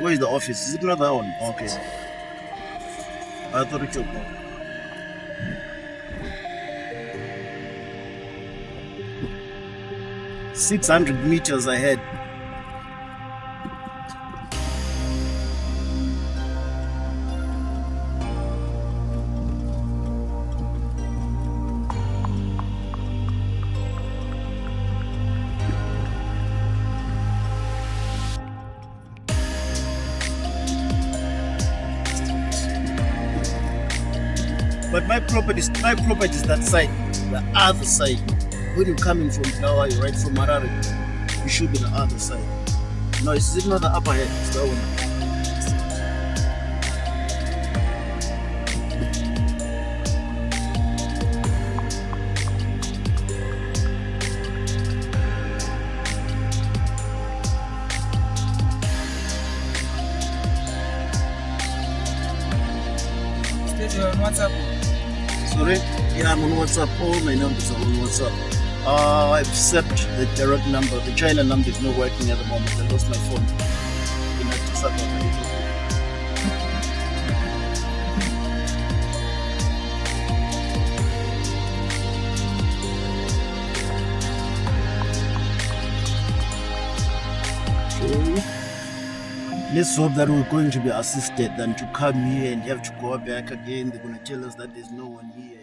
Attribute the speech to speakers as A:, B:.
A: Where is the office? Is it not that one? Okay. I thought it was. 600 meters ahead. But my property is that side, the other side. When you're coming from Kawa, you right from Marare, you should be the other side. No, it's not the upper head, it's the one.
B: You're on WhatsApp?
A: Sorry? Yeah, I'm on WhatsApp. All my numbers are on WhatsApp. Except the direct number. The China number is not working at the moment. I lost my phone. You have to start Let's hope that we're going to be assisted than to come here and have to go back again. They're going to tell us that there's no one here.